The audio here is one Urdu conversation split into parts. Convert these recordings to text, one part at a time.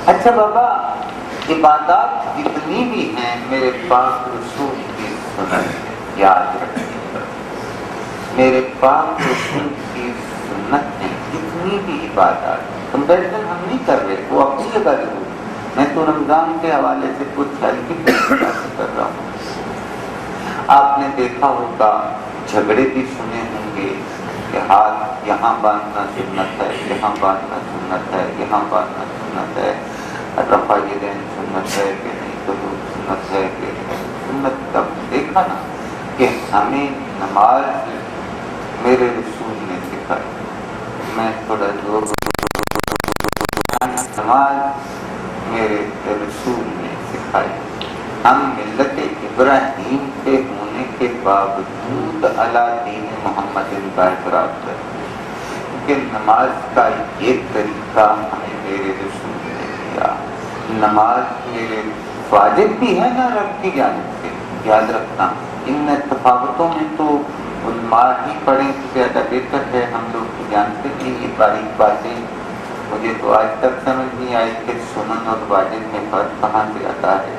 اچھا بابا، عبادات جتنی بھی ہیں میرے پاک رسول کی سنت یاد رکھیے، میرے پاک رسول کی سنت ہے جتنی بھی عبادات، کمپیریزن ہم نہیں کر رہے، وہ اپنی جگہ ضرور، میں تو رمضان کے حوالے سے کچھ ہلکی بات کر رہا ہوں۔ آپ نے دیکھا ہوگا جھگڑے بھی سنے ہوں گے کہ ہاتھ یہاں باندھنا سنت ہے، یہاں باندھنا سنت ہے، یہاں باندھنا سنت ہے، رفع یدین سنت ہے کہ نہیں، تو سنت ہے کہ سنت کا دیکھا نا کہ ہمیں نماز میرے رسول نے سکھائی، میں تھوڑا زور نماز میرے رسول نے سکھائی۔ ہم ملت ابراہیم کے ہونے کے باوجود علی دین محمد کا اعتراف کرتے ہیں کہ نماز کا یہ طریقہ ہمیں میرے رسول نے دیا۔ نماز میرے واجب بھی ہے نا رب کی جانب سے، یاد رکھنا ان تفاوتوں میں تو علماء ہی پڑھیں تو زیادہ بہتر ہے، ہم لوگ جانتے ہیں یہ باریک باتیں، مجھے تو آج تک سمجھ نہیں آئی کہ سنن اور واجب میں فرق کہاں سے آتا ہے۔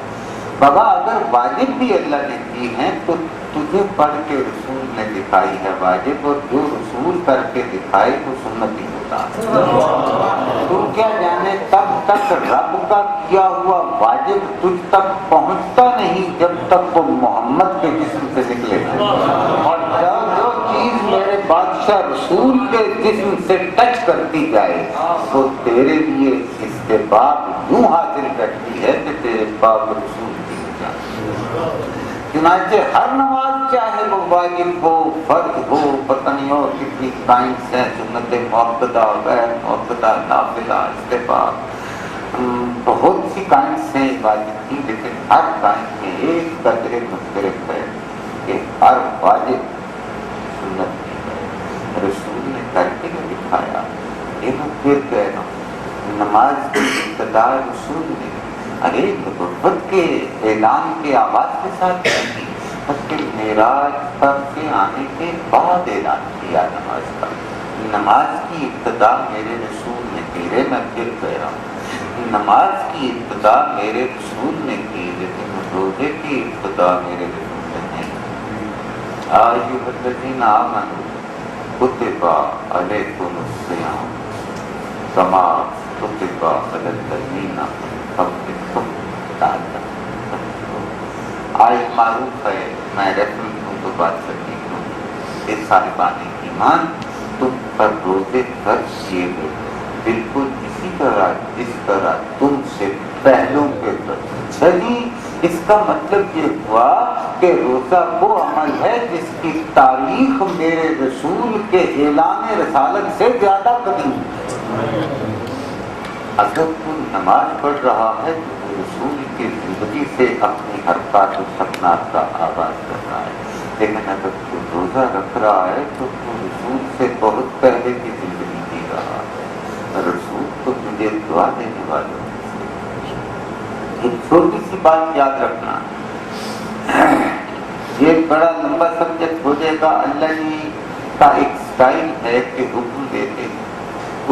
بابا اگر واجب بھی اللہ نے دی ہیں تو تجھے پڑھ کے رسول نے دکھائی ہے واجب، اور جو رسول کر کے دکھائے وہ سنت ہی ہوتا ہے۔ تو کیا جانے تب تک رب کا کیا ہوا واجب تجھ تک پہنچتا نہیں جب تک وہ محمد کے جسم سے نکلے، اور جب جو چیز میرے بادشاہ رسول کے جسم سے ٹچ کرتی جائے تو تیرے لیے استحباب یوں حاصل کرتی ہے کہ تیرے باپ رسول کی جان۔ چنانچہ ہر نماز چاہے وہ واجب ہو، فرض ہو، پتہ نہیں اور کتنی کائنڈس ہیں، سنت مؤکدہ، غیر مؤکدہ، نافلہ، استحباب، بہت سی کائنڈس ہیں عبادت کی، لیکن ہر کائنڈ میں ایک قدر مشترک ہے کہ ہر واجب سنت کی ہے، رسول نے کر کے دکھایا۔ یہ میں پھر کہہ رہا ہوں، نماز کی ابتدا رسول نے ارے نبوت کے اعلان کے آواز کے ساتھ کی، بلکہ معراج پر سے آنے کے بعد اعلان کیا نماز کا۔ نماز کی ابتدا میرے رسول نے کی، میں پھر کہہ رہا ہوں نماز کی ابتدا میرے رسول نے کی، لیکن روزے کی ابتدا میرے رسول نے نہیں۔ ایھا الذین آمنوا کتب علیکم الصیام کما کتب علی الذین من قبلکم لعلکم تتقون۔ آیت معروف ہے، میں ریفرنس ہوں تو بات کرتی ہوں کہ صاحبان ایمان تم پر روزے فرض کیے گئے بالکل اسی طرح جس طرح تم سے پہلوں کے فرض۔ اس کا مطلب یہ ہوا کہ روزہ وہ عمل ہے جس کی تاریخ میرے رسول کے اعلان رسالت سے زیادہ قدیم ہے۔ اگر کوئی نماز پڑھ رہا ہے تو رسول کی زندگی سے اپنی حرکات و سکنات کا آغاز کر رہا ہے، لیکن اگر کوئی روزہ رکھ رہا ہے تو وہ رسول سے بہت پہلے کی زندگی جی رہا ہے۔ رسول تو مجھے دعا دینے والوں ایک چھوٹی سی بات یاد رکھنا، یہ بڑا لمبا سبجیکٹ ہو جائے گا۔ اللہ نے کا ایک سٹائل ہے کہ حکم دیتے ہیں،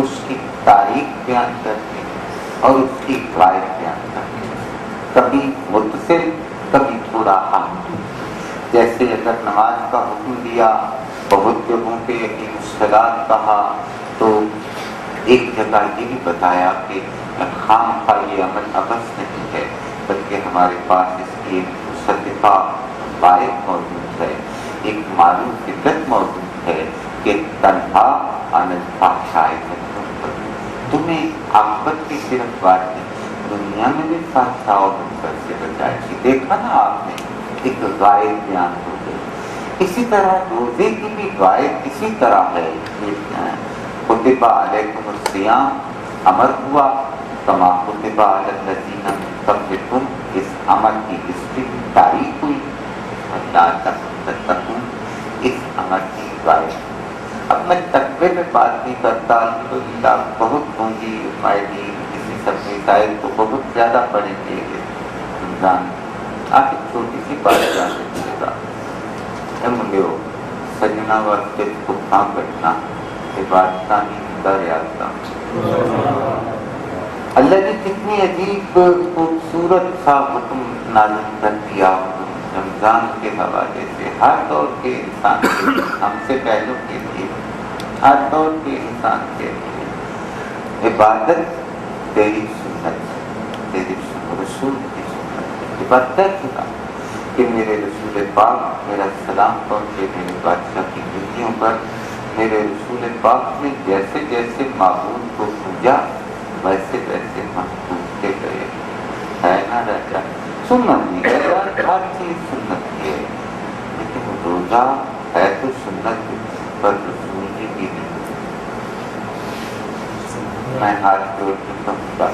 اس کی تاریخ بیان کرتے ہیں اور اس کی روایت بیان کرتے ہیں، کبھی متصل کبھی تھوڑا اہم۔ جیسے اگر نماز کا حکم دیا، بہت جگہوں پہ الصلاۃ کہا، تو ایک جگہ یہ بھی بتایا کہ خام خواہ یہ عمل عبث نہیں ہے، بلکہ ہمارے پاس اس کی ایک مصدقہ باعث موجود ہے، ایک معروف فطرت موجود ہے کہ تنہا عن الفحشاء والمنکر، تمہیں عاقبت کی صرف بات نہیں، دنیا میں بھی فحشاء و منکر سے بچائے گی۔ دیکھا نا آپ نے ایک غائب بیان ہو گئی۔ اسی طرح روزے کی بھی غائب اسی طرح ہے، کتب علیکم الصیام امر ہوا، کما کتب علی الذین من قبلکم، اس عمل کی ہسٹری تاریخ ہوئی، لعلکم تتقون، اس عمل کی غائب۔ اب میں تقوی میں بات نہیں کرتا، الحمدللہ بہت ہوں گی فائدی، کسی سب مسائل تو بہت زیادہ پڑھیں گے رمضان۔ آپ ایک چھوٹی سی بات یاد رکھیے گا، ملو سجنا وقت کو کام بیٹھنا عبادتانی دا ریاض کا اللہ نے کتنی عجیب خوبصورت سا حکم نازل کر دیا رمضان کے حوالے سے، ہر دور کے انسان کے لیے، ہم سے پہلوں کے لیے، ہر دور کے انسان کے لیے عبادت تیری سنت، تیری رسول کی سنت، عبادت خدا کہ میرے رسول پاک میرا سلام پہنچے میرے بادشاہ کی گلیوں پر، میرے رسول پاک نے جیسے جیسے معبود کو پوجا ویسے ویسے ہم پوجتے گئے، ہے نا راجا؟ سنت نہیں ہے یار، ہر چیز سنت کی ہے، لیکن روزہ ہے تو سنت پر رسول جی کی نہیں۔ میں ہاتھ جوڑ کے کہوں گا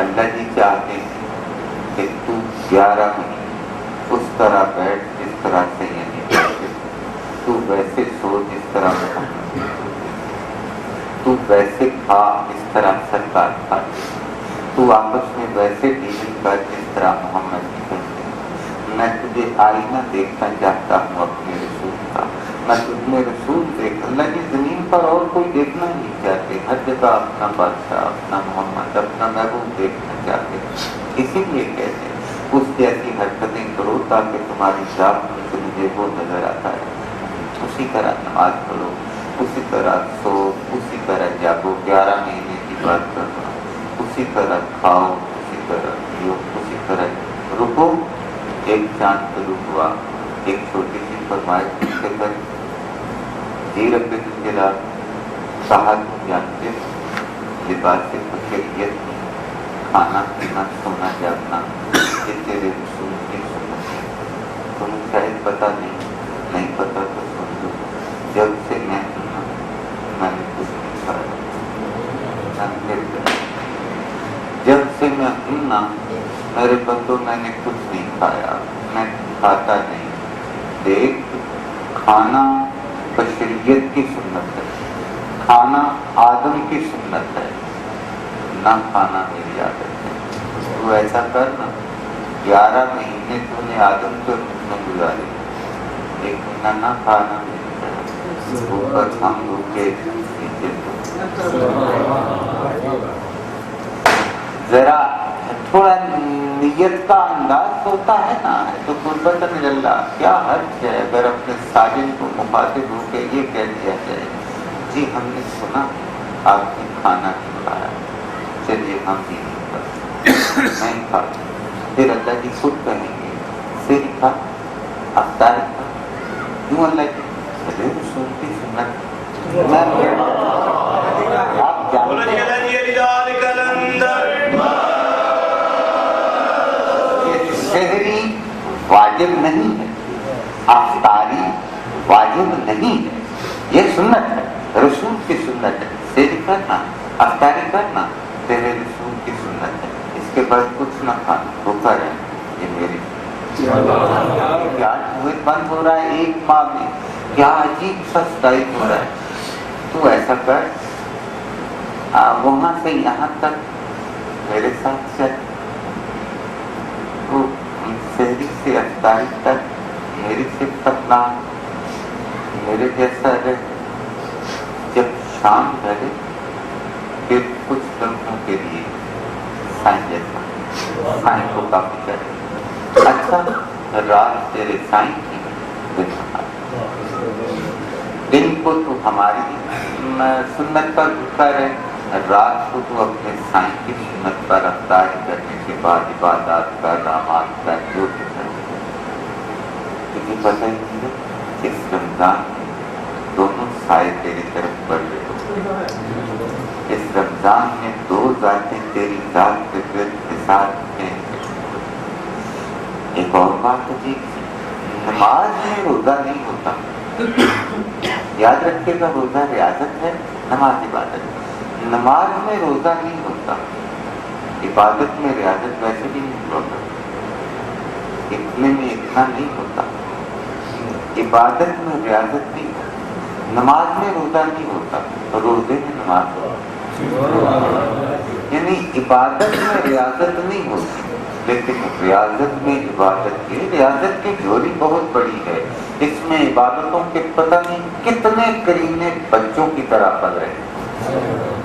اللہ جی چاہتے ہیں کہ تو 11 مہینے اس طرح بیٹھ جس طرح سے یہ نہیں بیٹھے، تو ویسے سو جس طرح محمد، تو ویسے کھا جس طرح سرکار کھاتے، تو آپس میں ویسے ڈیلنگ کر جس طرح محمد کی کرتے۔ میں تجھے آئینہ دیکھنا چاہتا ہوں اپنے رسول کا، میں تجھ میں رسول دیکھ، اللہ کی زمین پر اور کوئی دیکھنا نہیں چاہتے، ہر جگہ اپنا بادشاہ، اپنا محمد، اپنا محبوب دیکھنا چاہتے، اسی لیے کہتے ہیں اس جیسی حرکتیں کرو تاکہ تمہاری ذات میں سے مجھے وہ نظر آتا ہے۔ اسی طرح نماز پڑھو، اسی طرح سو، اسی طرح جاگو، 11 مہینے کی بات کر رہا ہوں، اسی طرح کھاؤ، اسی طرح پیو، اسی طرح رکو۔ ایک چاند طلوع ہوا، ایک چھوٹی سی فرمائش سے کر جی رب الجلال کہا تم جانتے ہو لباس فقیریت میں کھانا پینا سونا جاگنا یہ تیرے رسول کی سنت ہے، تمہیں شاید پتہ نہیں پتہ تو سن لو، جب سے میں نے کچھ نہیں کھایا، جب سے میں ہوں نا میرے بندوں میں نے کچھ نہیں کھایا، میں کھاتا نہیں۔ دیکھ کھانا بشریت کی سنت ہے، کھانا آدم کی سنت ہے، نہ کھانا میری عادت ہے۔ تو ایسا کرنا 11 مہینے تو نے آدم کے روپ میں گزارے، ایک مہینہ نہ کھانا میری طرف، اوپر ہم لوگ کے نیچے تو ذرا تھوڑا نیت کا انداز ہوتا ہے نا، تو قربت من اللہ کیا حرج ہے اگر اپنے ساجد کو مخاطب ہو کے یہ کہہ دیا جائے جی ہم نے سنا آپ نے کھانا نہیں کھایا، چلیے ہم بھی نہیں کھاتے، نہیں کھاتے، پھر اللہ جی خود کہیں گے سر کھا افطار کھا، کیوں اللہ جی چلے رسول کی سنت آپ جانتے ہیں شہری واجب نہیں ہے، افطاری واجب نہیں ہے، یہ سنت ہے، رسول کی سنت ہے، سحری کرنا افطاری کرنا تیرے رسول کی سنت ہے، اس کے بعد کچھ نہ کھانا، بھوکا رہنا، یہ میری کیا بند ہو رہا ہے ایک ماہ میں، کیا عجیب سا سٹائل ہو رہا ہے۔ تو ایسا کر وہاں سے یہاں تک میرے ساتھ چل، تو شہری سے افطاری تک میری صرف اپنا میرے جیسا رہے، جب شام رہے پھر کچھ لمحوں کے لیے سائن جیسا، سائن کو کافی کرے، اچھا رات تیرے سائن کی دن ہماری، دن کو تو ہماری سنت پر بھوکا رہے، رات کو تو اپنے سائن کی سنت پر افطاری کرنے کے بعد عبادات کا رامات کا جو بھی کرے، تجھے پتہ ہی نہیں ہے اس رمضان میں دونوں سائے تیری طرف بڑھ رہے ہو، اس رمضان میں 2 ذاتیں تیری ذات کے گرد حساب ہیں۔ ایک اور بات عجیب، نماز میں روزہ نہیں ہوتا، یاد رکھے گا روزہ ریاضت ہے، نماز عبادت ہے، نماز میں روزہ نہیں ہوتا، عبادت میں ریاضت ویسے بھی نہیں ہوتا، اتنے میں اتنا نہیں ہوتا، عبادت میں ریاضت نہیں ہوتا، نماز میں روزہ نہیں ہوتا، روزے میں نماز ہوتا، یعنی عبادت میں ریاضت نہیں ہوتی لیکن ریاضت میں عبادت کی جوری بہت بڑی ہے، اس میں عبادتوں کے پتہ نہیں کتنے کرینے بچوں کی طرح پڑھ رہے ہیں۔